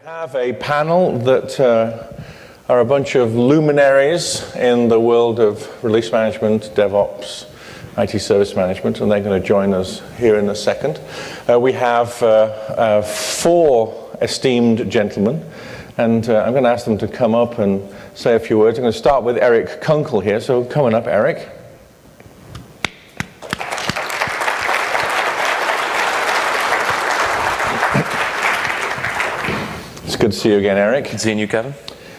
We have a panel that are a bunch of luminaries in the world of release management, DevOps, IT service management, and they're going to join us here in a second. We have four esteemed gentlemen, and I'm going to ask them to come up and say a few words. I'm going to start with Erik Kunkel here, so coming up, Erik. It's good to see you again, Erik. Good seeing you, Kevin.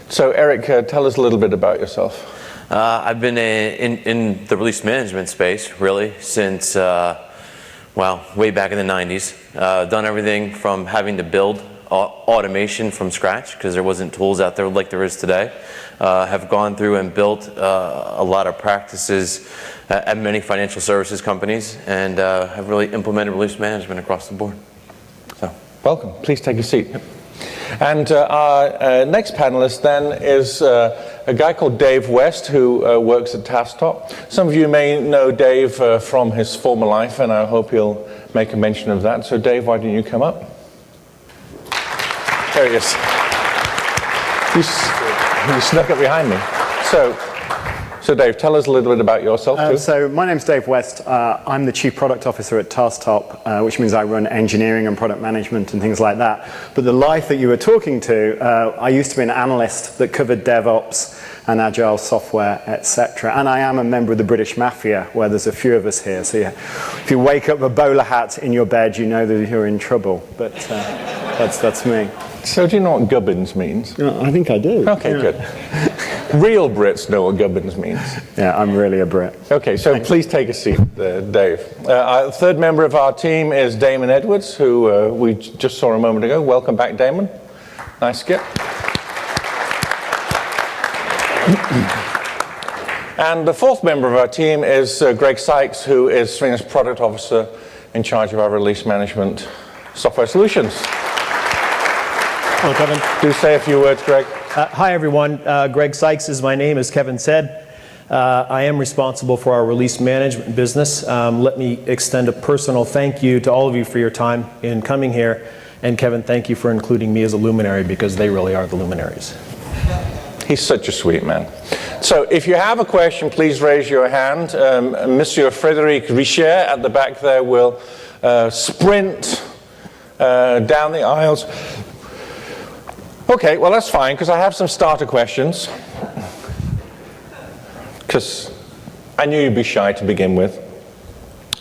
So, Erik, tell us a little bit about yourself. I've been in the release management space, really, since, well, way back in the 90s. Done everything from having to build automation from scratch, because there wasn't tools out there like there is today. Have gone through and built a lot of practices at many financial services companies, and have really implemented release management across the board. So, welcome. Please take a seat. And our next panelist then is a guy called Dave West, who works at Tasktop. Some of you may know Dave from his former life, and I hope he'll make a mention of that. So Dave, why don't you come up? There he is. You snuck up behind me. So Dave, tell us a little bit about yourself too. So my name's Dave West. I'm the Chief Product Officer at Tasktop, which means I run engineering and product management and things like that. But the life that you were talking to, I used to be an analyst that covered DevOps and agile software, etc. And I am a member of the British Mafia, where there's a few of us here. So if you wake up with a bowler hat in your bed, you know that you're in trouble. But that's me. So do you know what gubbins means? I think I do. Okay, yeah. Good. Real Brits know what gubbins means. Yeah, I'm really a Brit. Okay, so please take a seat, Dave. Our third member of our team is Damon Edwards, who we just saw a moment ago. Welcome back, Damon. Nice skip. And the fourth member of our team is Greg Sikes, who is Senior Product Officer in charge of our release management software solutions. Hello, Kevin. Do say a few words, Greg. Hi, everyone. Greg Sikes is my name, as Kevin said. I am responsible for our release management business. Let me extend a personal thank you to all of you for your time in coming here. And Kevin, thank you for including me as a luminary, because they really are the luminaries. He's such a sweet man. So if you have a question, please raise your hand. Monsieur Frédéric Richer at the back there will sprint down the aisles. Okay, well that's fine, because I have some starter questions. Because I knew you'd be shy to begin with.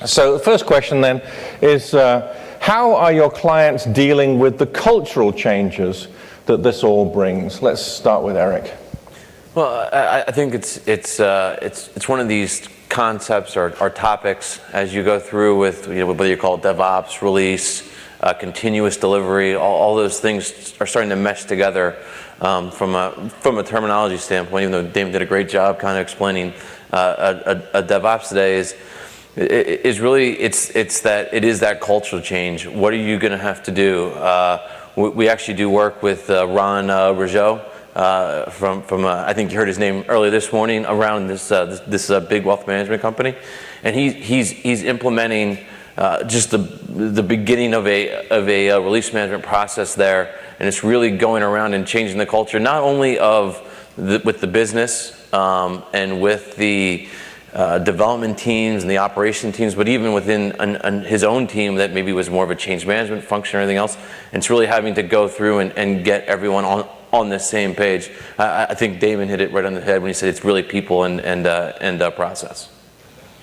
So the first question then is, how are your clients dealing with the cultural changes that this all brings? Let's start with Erik. Well, I think it's one of these concepts or topics as you go through with, whether you call it DevOps, release, continuous delivery, all those things are starting to mesh together from a terminology standpoint. Even though Damon did a great job kind of explaining a DevOps today, is really it is that cultural change. What are you going to have to do? We actually do work with Ron Rougeau from I think you heard his name earlier this morning, around this big wealth management company, and he's implementing just the beginning of a release management process there, and it's really going around and changing the culture, not only with the business and with the development teams and the operation teams, but even within his own team that maybe was more of a change management function or anything else. And it's really having to go through and get everyone on the same page. I think Damon hit it right on the head when he said it's really people and process.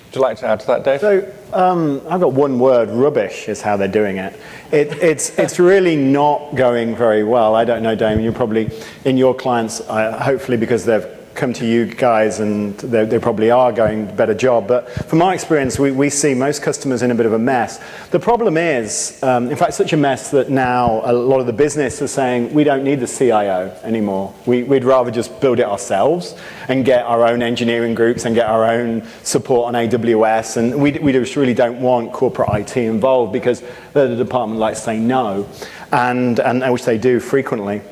Would you like to add to that, Dave? So I've got one word: rubbish is how they're doing it. It's really not going very well. I don't know, Damon, you're probably in your clients, hopefully because they've come to you guys and they probably are going a better job. But from my experience, we see most customers in a bit of a mess. The problem is, in fact, such a mess that now a lot of the business is saying, we don't need the CIO anymore. We'd rather just build it ourselves and get our own engineering groups and get our own support on AWS. And we just really don't want corporate IT involved, because the department likes to say no, and which they do frequently.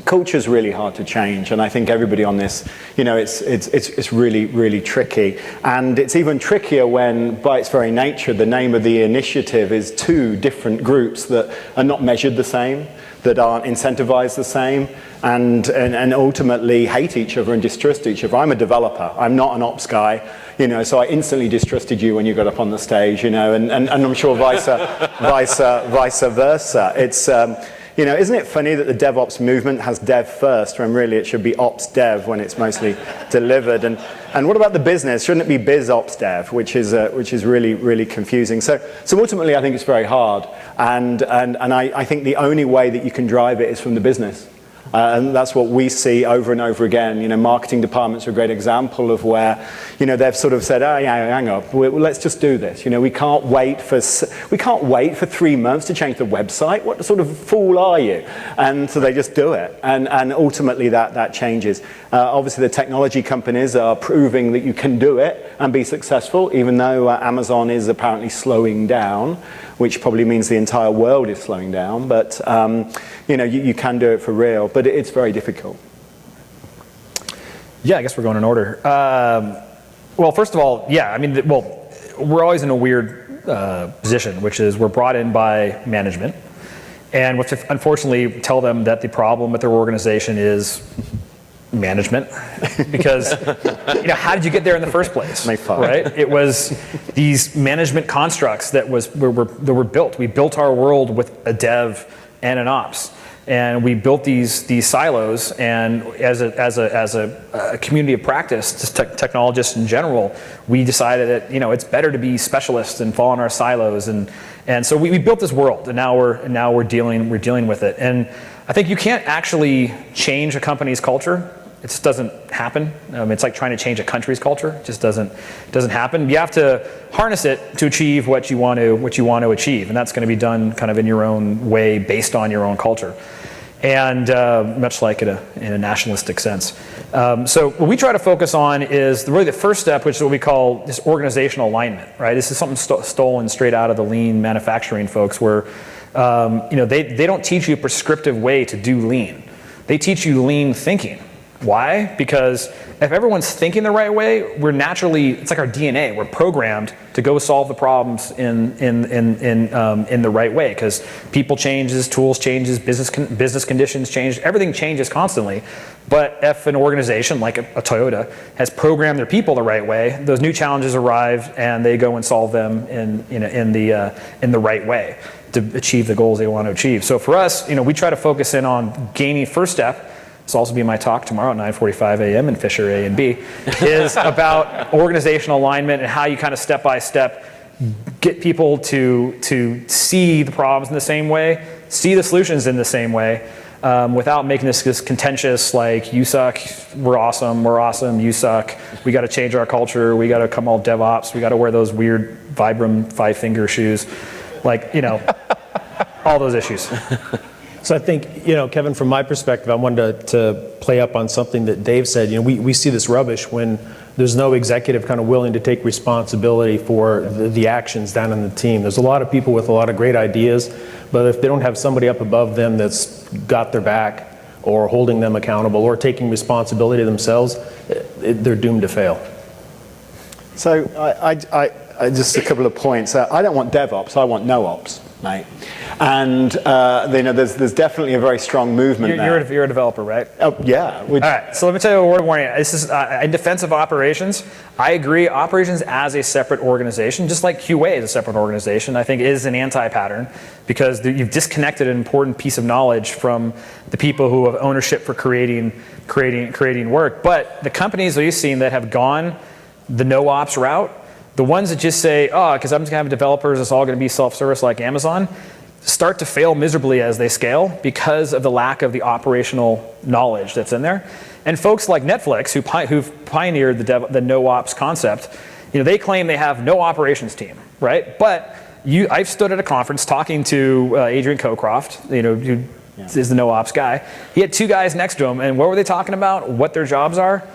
culture's really hard to change, and I think everybody on this, it's really, really tricky. And it's even trickier when, by its very nature, the name of the initiative is two different groups that are not measured the same, that aren't incentivized the same, and ultimately hate each other and distrust each other. I'm a developer. I'm not an ops guy, so I instantly distrusted you when you got up on the stage, and I'm sure vice versa. It's isn't it funny that the DevOps movement has dev first when really it should be ops dev when it's mostly delivered? And what about the business? Shouldn't it be biz ops dev, which is really, really confusing? So ultimately, I think it's very hard, and I think the only way that you can drive it is from the business. And that's what we see over and over again. Marketing departments are a great example of where, they've sort of said, oh yeah, hang on, let's just do this. We can't wait for 3 months to change the website. What sort of fool are you? And so they just do it, and ultimately that changes. Obviously, the technology companies are proving that you can do it and be successful, even though Amazon is apparently slowing down, which probably means the entire world is slowing down. But you can do it for real, but it's very difficult. Yeah, I guess we're going in order. Well, first of all, yeah, we're always in a weird position, which is we're brought in by management, and we have to unfortunately tell them that the problem with their organization is management, because how did you get there in the first place? Right? It was these management constructs that were built. We built our world with a dev and an ops, and we built these silos. And as a community of practice, just technologists in general, we decided that it's better to be specialists and fall in our silos. And so we built this world, and now we're dealing with it. And I think you can't actually change a company's culture. It just doesn't happen. It's like trying to change a country's culture. It just doesn't happen. You have to harness it to achieve what you want to achieve, and that's going to be done kind of in your own way, based on your own culture, and much like in a nationalistic sense. So what we try to focus on is really the first step, which is what we call this organizational alignment. Right? This is something stolen straight out of the lean manufacturing folks, where they don't teach you a prescriptive way to do lean. They teach you lean thinking. Why? Because if everyone's thinking the right way, it's like our DNA. We're programmed to go solve the problems in the right way, because people changes, tools changes, business conditions change, everything changes constantly. But if an organization like a Toyota has programmed their people the right way, those new challenges arrive and they go and solve them in the right way to achieve the goals they want to achieve. So for us, we try to focus in on gaining first step. This will also be my talk tomorrow at 9:45 a.m. in Fisher A and B, is about organizational alignment and how you kind of step by step get people to see the problems in the same way, see the solutions in the same way, without making this contentious, like, you suck, we're awesome, you suck, we got to change our culture, we got to come all DevOps, we got to wear those weird Vibram 5-finger shoes, all those issues. So I think, Kevin, from my perspective, I wanted to play up on something that Dave said. We see this rubbish when there's no executive kind of willing to take responsibility for the actions down in the team. There's a lot of people with a lot of great ideas, but if they don't have somebody up above them that's got their back or holding them accountable or taking responsibility themselves, they're doomed to fail. So I just a couple of points. I don't want DevOps, I want no ops, mate. And there's definitely a very strong movement there. You're a developer, right? Oh, yeah. All right, so let me tell you a word of warning. This is in defense of operations. I agree, operations as a separate organization, just like QA is a separate organization, I think is an anti-pattern, because you've disconnected an important piece of knowledge from the people who have ownership for creating work. But the companies that you've seen that have gone the no ops route, the ones that just say, because I'm just going to have developers, it's all going to be self-service like Amazon, start to fail miserably as they scale because of the lack of the operational knowledge that's in there. And folks like Netflix, who've pioneered the no ops concept, they claim they have no operations team, right? But I've stood at a conference talking to Adrian Cocroft, who is the no ops guy. He had two guys next to him, and what were they talking about? What their jobs are?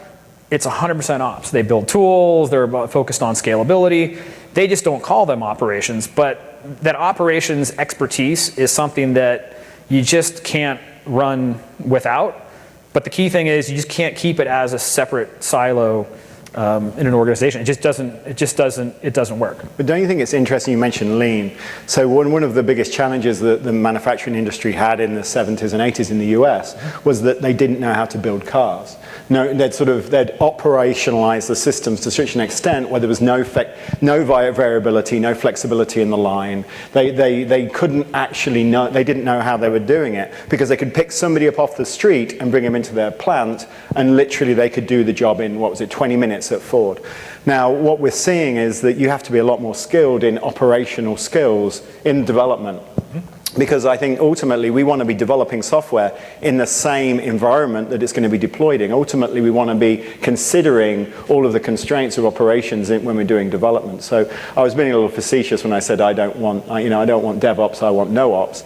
It's 100% ops. They build tools, they're focused on scalability. They just don't call them operations, but that operations expertise is something that you just can't run without. But the key thing is you just can't keep it as a separate silo in an organization. It doesn't work. But don't you think it's interesting you mentioned lean? So one of the biggest challenges that the manufacturing industry had in the 70s and 80s in the US was that they didn't know how to build cars. No, they'd operationalized the systems to such an extent where there was no variability, no flexibility in the line. They couldn't actually know, they didn't know how they were doing it because they could pick somebody up off the street and bring them into their plant and literally they could do the job in, 20 minutes at Ford. Now, what we're seeing is that you have to be a lot more skilled in operational skills in development. Because I think ultimately we want to be developing software in the same environment that it's going to be deployed in. Ultimately, we want to be considering all of the constraints of operations when we're doing development. So I was being a little facetious when I said I don't want DevOps, I want no ops.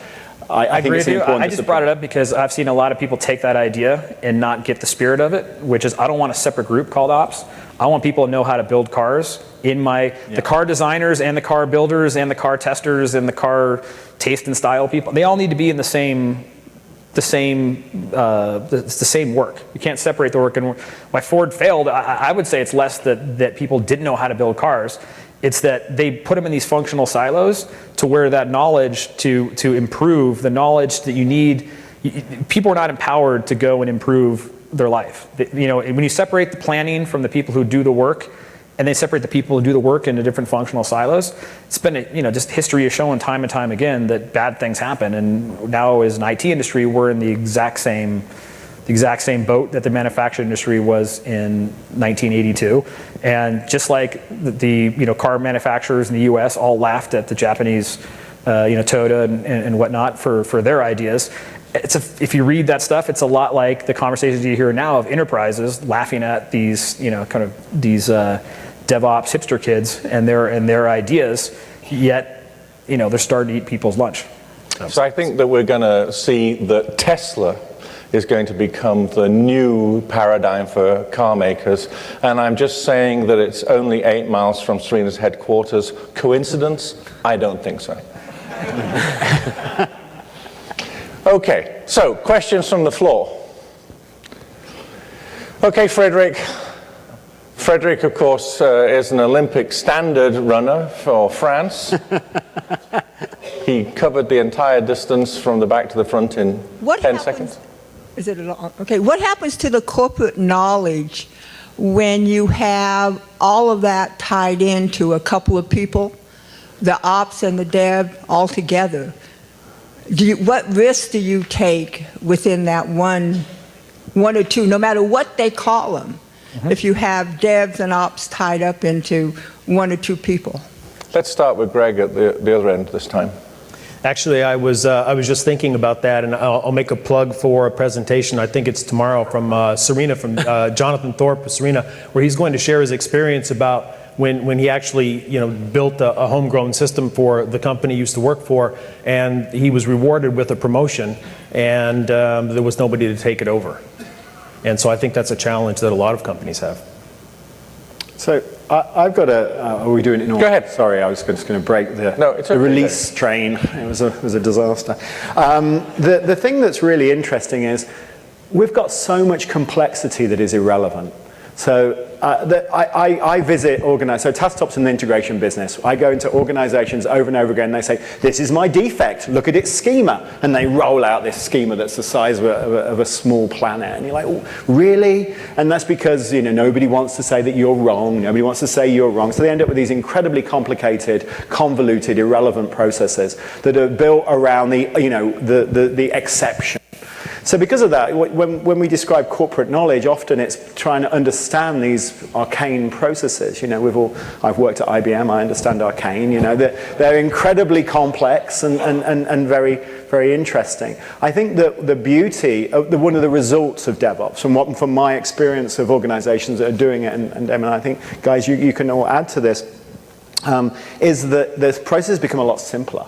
I think it's important. I just brought it up because I've seen a lot of people take that idea and not get the spirit of it, which is I don't want a separate group called ops. I want people to know how to build cars. The car designers and the car builders and the car testers and the car taste and style people, they all need to be in the same work. You can't separate the work. And why Ford failed, I would say it's less that people didn't know how to build cars. It's that they put them in these functional silos to where that knowledge to improve the knowledge that you need, people are not empowered to go and improve their life. When you separate the planning from the people who do the work, and they separate the people who do the work into different functional silos, it's been, just history is showing time and time again that bad things happen. And now as an IT industry, we're in the exact same boat that the manufacturing industry was in 1982. And just like the car manufacturers in the US all laughed at the Japanese, Toyota and whatnot for their ideas. If you read that stuff, it's a lot like the conversations you hear now of enterprises laughing at these, these DevOps hipster kids and their ideas, yet, they're starting to eat people's lunch. So I think that we're going to see that Tesla is going to become the new paradigm for car makers. And I'm just saying that it's only 8 miles from Serena's headquarters. Coincidence? I don't think so. Okay, so questions from the floor. Okay, Frederick. Frederick, of course, is an Olympic standard runner for France. He covered the entire distance from the back to the front in 10 seconds. Is it long? Okay, what happens to the corporate knowledge when you have all of that tied into a couple of people, the ops and the dev all together? What risks do you take within that one or two, no matter what they call them, if you have devs and ops tied up into 1 or 2 people? Let's start with Greg at the other end this time. Actually, I was just thinking about that, and I'll make a plug for a presentation. I think it's tomorrow from Serena, from Jonathan Thorpe of Serena, where he's going to share his experience about when he actually built a homegrown system for the company he used to work for, and he was rewarded with a promotion, and there was nobody to take it over. And so I think that's a challenge that a lot of companies have. So I've got are we doing it in order? Go ahead. Sorry, I was just going to break the release train. It was a disaster. The thing that's really interesting is we've got so much complexity that is irrelevant. So I visit so Tasktop's an integration business. I go into organizations over and over again, and they say, this is my defect, look at its schema. And they roll out this schema that's the size of a small planet. And you're like, oh, really? And that's because nobody wants to say that you're wrong, nobody wants to say you're wrong. So they end up with these incredibly complicated, convoluted, irrelevant processes that are built around the exception. So because of that, when we describe corporate knowledge, often it's trying to understand these arcane processes. I've worked at IBM, I understand arcane. They're incredibly complex and very, very interesting. I think that the beauty of one of the results of DevOps, from my experience of organizations that are doing it, and Damon, I think, guys, you can all add to this, is that the processes become a lot simpler.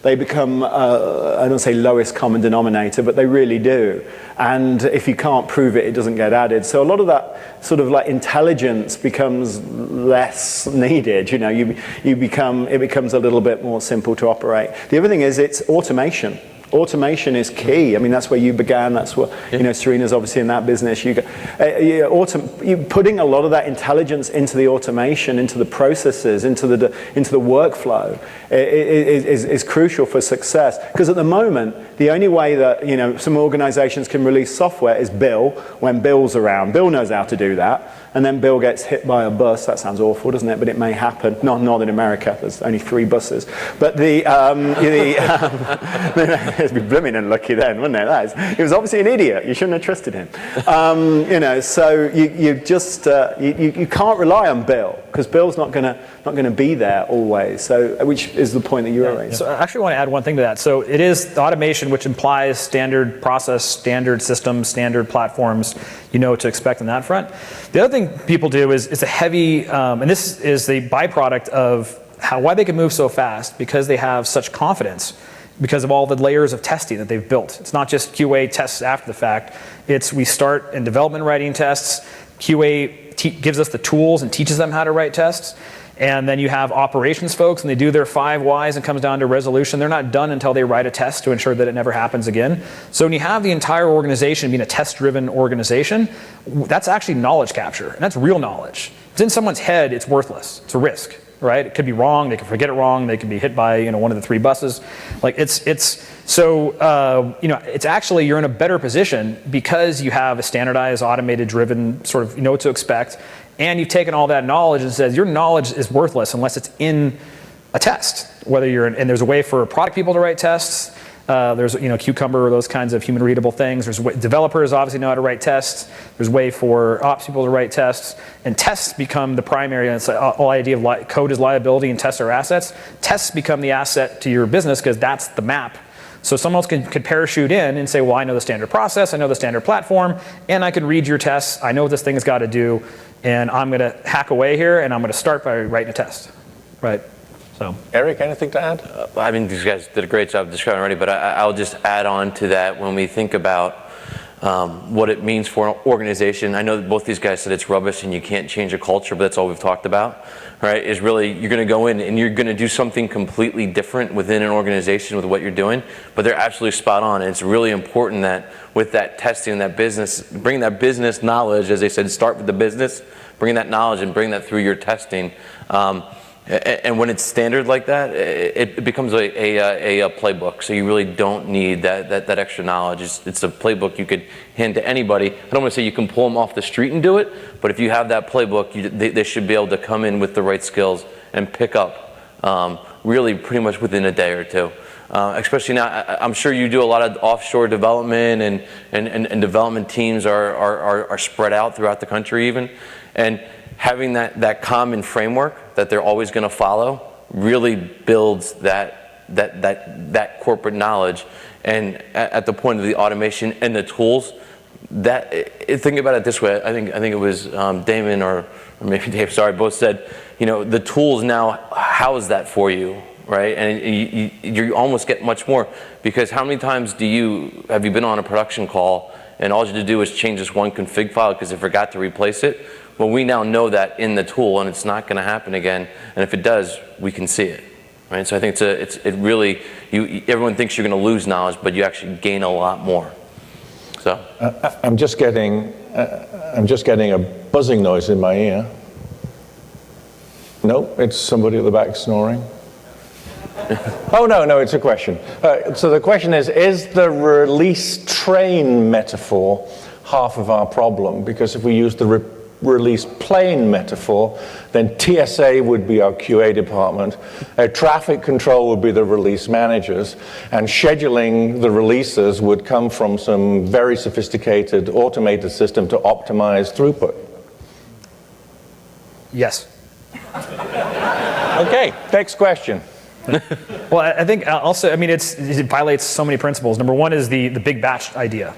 They become, I don't say lowest common denominator, but they really do. And if you can't prove it, it doesn't get added. So a lot of that sort of like intelligence becomes less needed. It becomes a little bit more simple to operate. The other thing is it's automation. Automation is key. I mean, that's where you began. That's what, Serena's obviously in that business. Putting a lot of that intelligence into the automation, into the processes, into the workflow is crucial for success. Because at the moment, the only way that, some organizations can release software is Bill, when Bill's around. Bill knows how to do that. And then Bill gets hit by a bus. That sounds awful, doesn't it? But it may happen. Not in Northern America. There's only 3 buses. But it'd be blooming unlucky then, wouldn't it? He was obviously an idiot. You shouldn't have trusted him. So you can't rely on Bill, because Bill's not going to be there always. So, which is the point that you were raising. So I actually want to add one thing to that. So it is automation, which implies standard process, standard systems, standard platforms. You know what to expect on that front. The other thing people do is a heavy, and this is the byproduct of why they can move so fast, because they have such confidence, because of all the layers of testing that they've built. It's not just QA tests after the fact. We start in development writing tests. QA gives us the tools and teaches them how to write tests. And then you have operations folks, and they do their 5 whys and comes down to resolution. They're not done until they write a test to ensure that it never happens again. So when you have the entire organization being a test-driven organization, that's actually knowledge capture, and that's real knowledge. If it's in someone's head, it's worthless. It's a risk, right? It could be wrong. They could forget it wrong. They could be hit by one of the 3 buses. It's actually, you're in a better position because you have a standardized, automated, driven sort of, you know what to expect. And you've taken all that knowledge and says your knowledge is worthless unless it's in a test. And there's a way for product people to write tests. There's Cucumber or those kinds of human readable things. Developers obviously know how to write tests. There's a way for ops people to write tests. And tests become the primary. And it's the whole idea of code is liability and tests are assets. Tests become the asset to your business because that's the map. So someone else could parachute in and say, well, I know the standard process, I know the standard platform, and I can read your tests. I know what this thing has got to do, and I'm going to hack away here, and I'm going to start by writing a test, right? So, Erik, anything to add? I mean, these guys did a great job describing already, but I'll just add on to that when we think about what it means for an organization. I know that both these guys said it's rubbish and you can't change a culture, but that's all we've talked about, right? Is really, you're going to go in and you're going to do something completely different within an organization with what you're doing, but they're absolutely spot on. And it's really important that with that testing, that business, bring that business knowledge, as they said, start with the business, bring that knowledge and bring that through your testing. And when it's standard like that, it becomes a playbook. So you really don't need that extra knowledge. It's a playbook you could hand to anybody. I don't want to say you can pull them off the street and do it, but if you have that playbook, they should be able to come in with the right skills and pick up really pretty much within a day or 2. Especially now, I'm sure you do a lot of offshore development and development teams are spread out throughout the country even. And having that common framework that they're always going to follow really builds that corporate knowledge. And at the point of the automation and the tools, think about it this way. I think it was Damon or maybe Dave, sorry, both said, the tools now house that for you, right? And you almost get much more, because how many times have you been on a production call and all you had to do is change this one config file because they forgot to replace it? Well, we now know that in the tool, and it's not going to happen again. And if it does, we can see it, right? So I think everyone thinks you're going to lose knowledge, but you actually gain a lot more. So I'm just getting a buzzing noise in my ear. No, it's somebody at the back snoring. Oh no, it's a question. So the question is the release train metaphor half of our problem? Because if we use the release plane metaphor, then TSA would be our QA department, traffic control would be the release managers, and scheduling the releases would come from some very sophisticated automated system to optimize throughput. Yes. Okay, next question. Well, I think also, it violates so many principles. Number one is the big batch idea.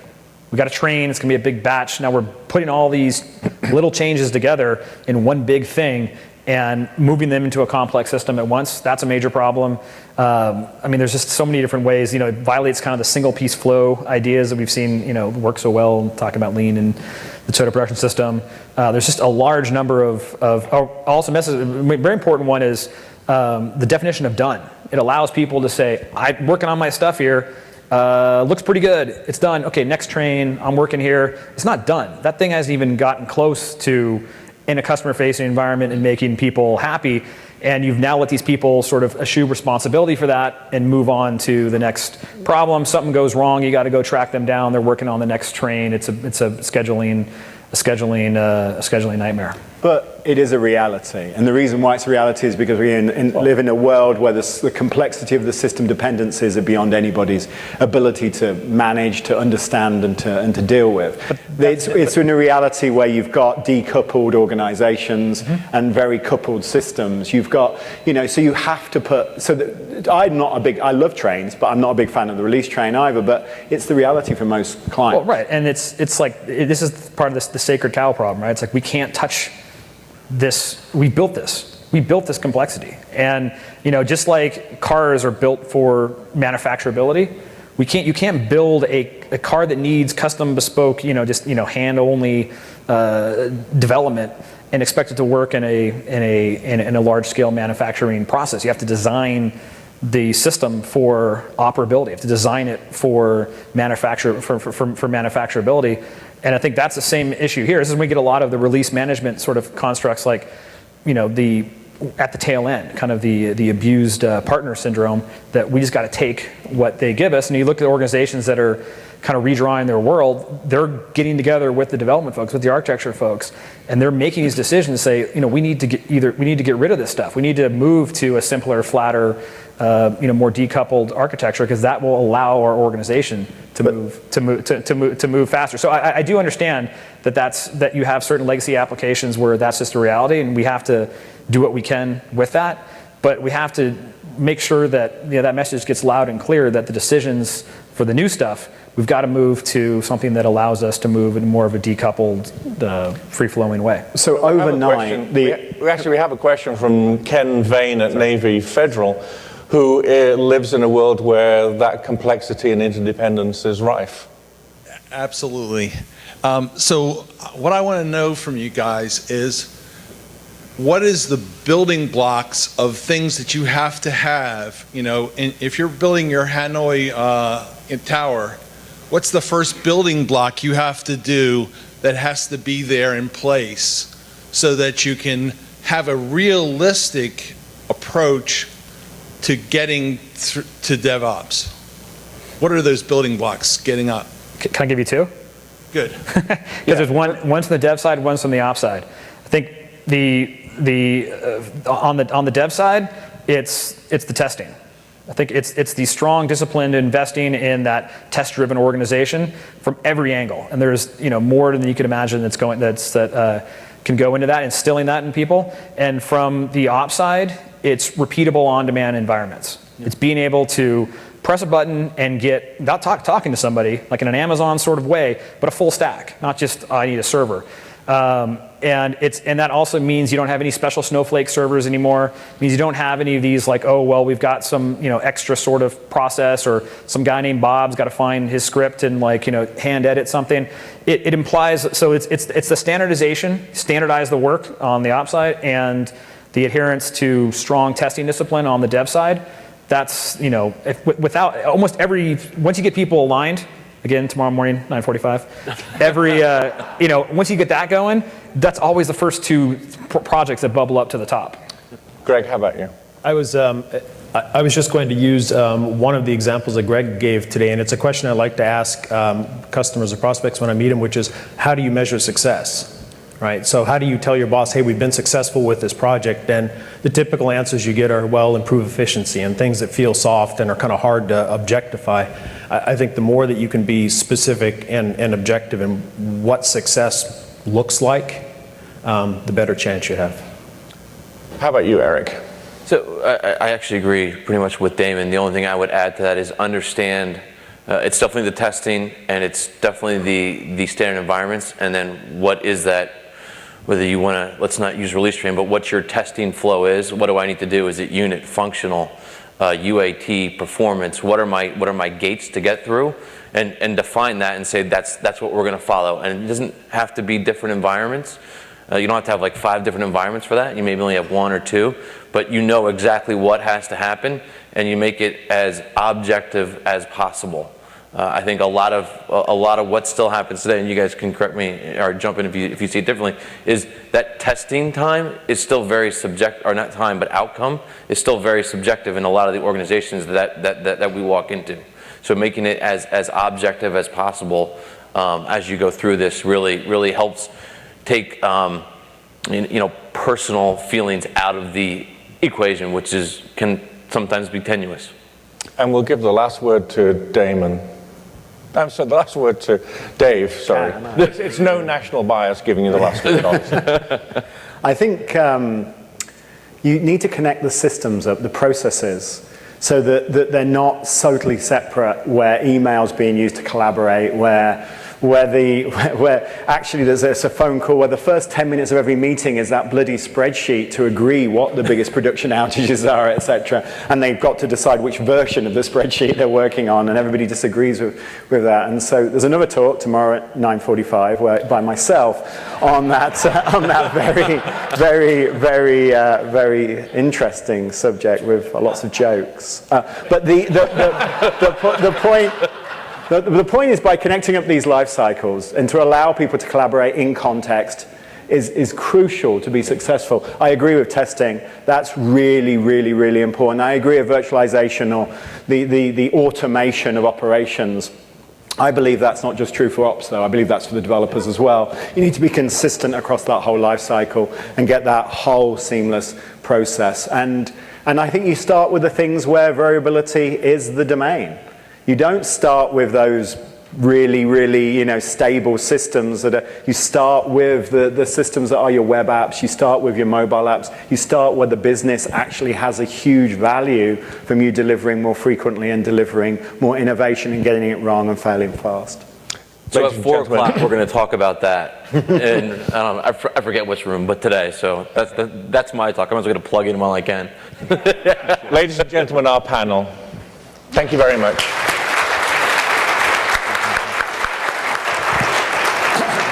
We got a train, it's going to be a big batch. Now we're putting all these little changes together in one big thing and moving them into a complex system at once. That's a major problem. There's just so many different ways. It violates kind of the single piece flow ideas that we've seen, work so well, talking about lean and the Toyota production system. There's just a large number also a very important one is the definition of done. It allows people to say, I'm working on my stuff here, Looks pretty good. It's done. Okay, next train. I'm working here. It's not done. That thing hasn't even gotten close to in a customer-facing environment and making people happy. And you've now let these people sort of eschew responsibility for that and move on to the next problem. Something goes wrong. You got to go track them down. They're working on the next train. It's a scheduling nightmare. But it is a reality. And the reason why it's a reality is because we live in a world where the complexity of the system dependencies are beyond anybody's ability to manage, to understand, and to deal with. It's in a reality where you've got decoupled organizations and very coupled systems. You've got, so you have to put, I love trains, but I'm not a big fan of the release train either, but it's the reality for most clients. Well, right, and it's like, this is part of the sacred cow problem, right? It's like we can't touch this. We built this complexity. And just like cars are built for manufacturability, you can't build a car that needs custom bespoke, hand only development and expect it to work in a large scale manufacturing process. You have to design the system for operability. You have to design it for manufacturability. And I think that's the same issue here. This is when we get a lot of the release management sort of constructs, like, at the tail end, kind of the abused partner syndrome, that we just got to take what they give us. And you look at organizations that are kind of redrawing their world, they're getting together with the development folks, with the architecture folks, and they're making these decisions to say, we need to get rid of this stuff. We need to move to a simpler, flatter, more decoupled architecture, because that will allow our organization to move faster. So I do understand that you have certain legacy applications where that's just a reality, and we have to do what we can with that. But we have to make sure that that message gets loud and clear, that the decisions for the new stuff, we've got to move to something that allows us to move in more of a decoupled, free-flowing way. So overnight, we have a question from Ken Vane at Navy Federal, who lives in a world where that complexity and interdependence is rife. Absolutely. So what I want to know from you guys is, what is the building blocks of things that you have to have? If you're building your Hanoi tower, what's the first building block you have to do that has to be there in place so that you can have a realistic approach to getting to DevOps? What are those building blocks getting up? Can I give you two? Good. Because there's one's from the dev side, one's from the ops side. I think on the dev side, it's the testing. I think it's the strong, disciplined investing in that test-driven organization from every angle. And there's more than you could imagine that can go into that, instilling that in people. And from the ops side, it's repeatable on-demand environments. It's being able to press a button and get, without talking to somebody, like in an Amazon sort of way, but a full stack, not just I need a server. And that also means you don't have any special Snowflake servers anymore. It means you don't have any of these like, oh, well, we've got some extra sort of process, or some guy named Bob's got to find his script and hand edit something. It implies, so it's the standardization, standardize the work on the ops side, and the adherence to strong testing discipline on the dev side. That's, without almost once you get people aligned, again, tomorrow morning, 9:45, once you get that going, that's always the first two projects that bubble up to the top. Greg, how about you? I was just going to use one of the examples that Greg gave today, and it's a question I like to ask customers or prospects when I meet them, which is, how do you measure success? Right? So how do you tell your boss, hey, we've been successful with this project? And the typical answers you get are, well, improve efficiency, and things that feel soft and are kind of hard to objectify. I think the more that you can be specific and objective in what success looks like, the better chance you have. How about you, Erik? So I actually agree pretty much with Damon. The only thing I would add to that is understand it's definitely the testing, and it's definitely the standard environments, and then what is that, whether you want to, let's not use release train, but what your testing flow is. What do I need to do? Is it unit, functional, UAT, performance? What are my gates to get through? And define that and say that's what we're going to follow. And it doesn't have to be different environments. You don't have to have like 5 different environments for that. You maybe only have 1 or 2, but exactly what has to happen, and you make it as objective as possible. I think a lot of what still happens today, and you guys can correct me or jump in if you see it differently, is that testing time is still very subjective, or not time, but outcome is still very subjective in a lot of the organizations that we walk into. So making it as objective as possible as you go through this really helps take personal feelings out of the equation, which can sometimes be tenuous. And we'll give the last word to Damon. I'm sorry, the last word to Dave, sorry. It's no national bias giving you the last word, obviously. I think you need to connect the systems up, the processes, so that they're not totally separate, where email's being used to collaborate, where actually there's a phone call where the first 10 minutes of every meeting is that bloody spreadsheet to agree what the biggest production outages are, etc. And they've got to decide which version of the spreadsheet they're working on, and everybody disagrees with that. And so there's another talk tomorrow at 9:45 by myself on that very interesting subject with lots of jokes. But the point is, by connecting up these life cycles and to allow people to collaborate in context is crucial to be successful. I agree with testing. That's really important. I agree with virtualization or the automation of operations. I believe that's not just true for ops, though. I believe that's for the developers as well. You need to be consistent across that whole life cycle and get that whole seamless process. And I think you start with the things where variability is the domain. You don't start with those really stable systems you start with the systems that are your web apps, you start with your mobile apps, you start where the business actually has a huge value from you delivering more frequently and delivering more innovation and getting it wrong and failing fast. So at 4 o'clock, we're going to talk about that. And I forget which room, but today. So that's my talk. I'm just going to plug in while I can. Ladies and gentlemen, our panel, thank you very much.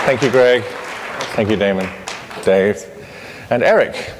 Thank you, Greg. Thank you, Damon, Dave, and Erik.